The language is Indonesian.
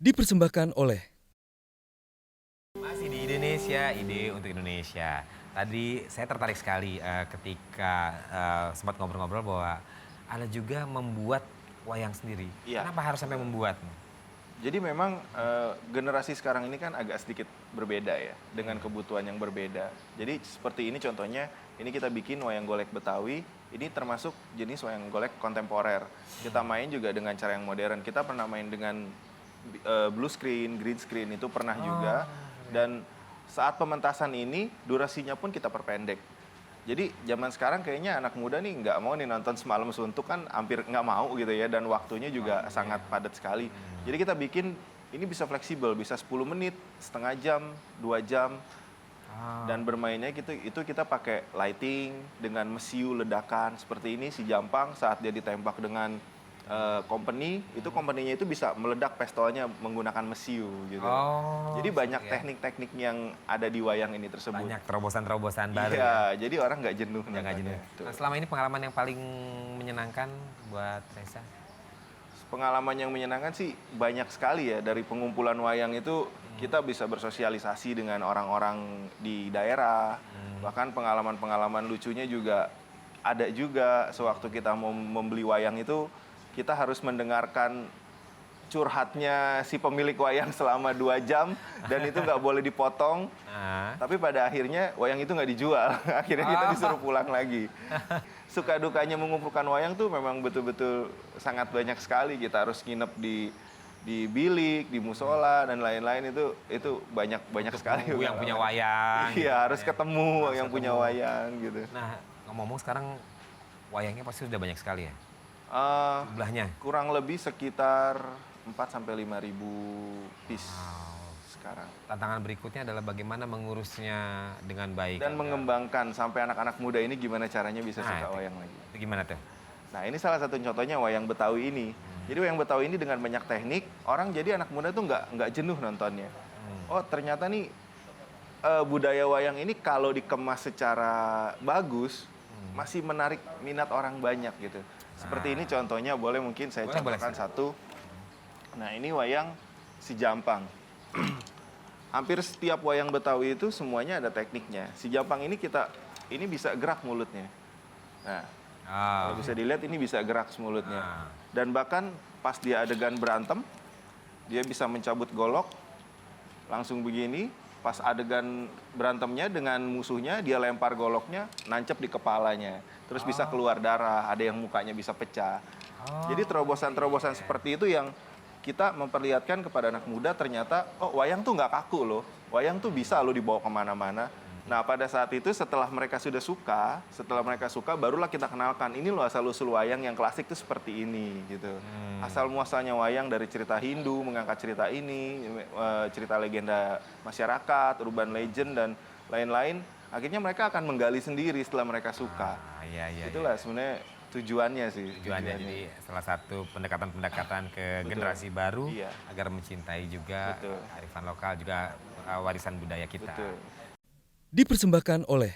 Dipersembahkan oleh Masih di Indonesia, ide untuk Indonesia. Tadi saya tertarik sekali ketika sempat ngobrol-ngobrol bahwa Anda juga membuat wayang sendiri. Iya. Kenapa harus sampai membuat? Jadi memang generasi sekarang ini kan agak sedikit berbeda ya, dengan kebutuhan yang berbeda. Jadi seperti ini contohnya, ini kita bikin wayang golek Betawi, ini termasuk jenis wayang golek kontemporer. Kita main juga dengan cara yang modern. Kita pernah main dengan blue screen, green screen, itu pernah juga. Dan saat pementasan ini, durasinya pun kita perpendek. Jadi zaman sekarang kayaknya anak muda nih nggak mau nih nonton semalam suntuk, kan hampir nggak mau gitu ya, dan waktunya juga sangat padat sekali. Jadi kita bikin ini bisa fleksibel, bisa 10 menit, setengah jam, 2 jam. Dan bermainnya itu kita pakai lighting dengan mesiu ledakan seperti ini. Si Jampang saat dia ditembak dengan company, itu company-nya itu bisa meledak pistolnya menggunakan mesiu gitu. Jadi banyak teknik-teknik yang ada di wayang ini tersebut. Banyak terobosan-terobosan baru. Iya, jadi orang nggak jenuh. Nggak jenuh. Nah, selama ini pengalaman yang paling menyenangkan buat Reza? Pengalaman yang menyenangkan sih banyak sekali ya. Dari pengumpulan wayang itu kita bisa bersosialisasi dengan orang-orang di daerah. Bahkan pengalaman-pengalaman lucunya juga ada juga. Sewaktu kita mau membeli wayang itu, kita harus mendengarkan curhatnya si pemilik wayang selama 2 jam. Dan itu nggak boleh dipotong. Tapi pada akhirnya wayang itu nggak dijual. Akhirnya kita disuruh pulang lagi. Suka dukanya mengumpulkan wayang tuh memang betul-betul sangat banyak sekali. Kita harus nginep di bilik, di musola dan lain-lain, itu banyak sekali. Yang punya wayang. Iya, harus ketemu yang punya wayang gitu. Nah, ngomong-ngomong sekarang wayangnya pasti sudah banyak sekali ya? Jumlahnya? Kurang lebih sekitar 4 sampai 5 ribu piece sekarang. Tantangan berikutnya adalah bagaimana mengurusnya dengan baik. Dan mengembangkan sampai anak-anak muda ini gimana caranya bisa suka wayang lagi. Itu gimana tuh? Nah, ini salah satu contohnya wayang Betawi ini. Jadi wayang Betawi ini dengan banyak teknik, orang jadi anak muda tuh nggak jenuh nontonnya. Oh, ternyata nih budaya wayang ini kalau dikemas secara bagus, masih menarik minat orang banyak gitu. Seperti ini contohnya, mungkin saya contohkan satu. Nah, ini wayang Si Jampang. Hampir setiap wayang Betawi itu semuanya ada tekniknya. Si Jampang ini bisa gerak mulutnya. Nah, kalau bisa dilihat ini bisa gerak mulutnya. Dan bahkan pas dia adegan berantem, dia bisa mencabut golok, langsung begini. Pas adegan berantemnya dengan musuhnya, dia lempar goloknya, nancep di kepalanya. Terus bisa keluar darah, ada yang mukanya bisa pecah. Jadi terobosan-terobosan seperti itu yang kita memperlihatkan kepada anak muda, ternyata wayang tuh nggak kaku loh. Wayang tuh bisa loh dibawa kemana-mana. Nah, pada saat itu setelah mereka suka, barulah kita kenalkan, ini loh asal-usul wayang yang klasik tuh seperti ini gitu. Asal muasalnya wayang dari cerita Hindu, mengangkat cerita ini, cerita legenda masyarakat, urban legend dan lain-lain. Akhirnya mereka akan menggali sendiri setelah mereka suka. Itulah sebenarnya tujuannya sih. Tujuannya jadi salah satu pendekatan-pendekatan ke generasi baru agar mencintai juga kearifan lokal, juga warisan budaya kita. dipersembahkan oleh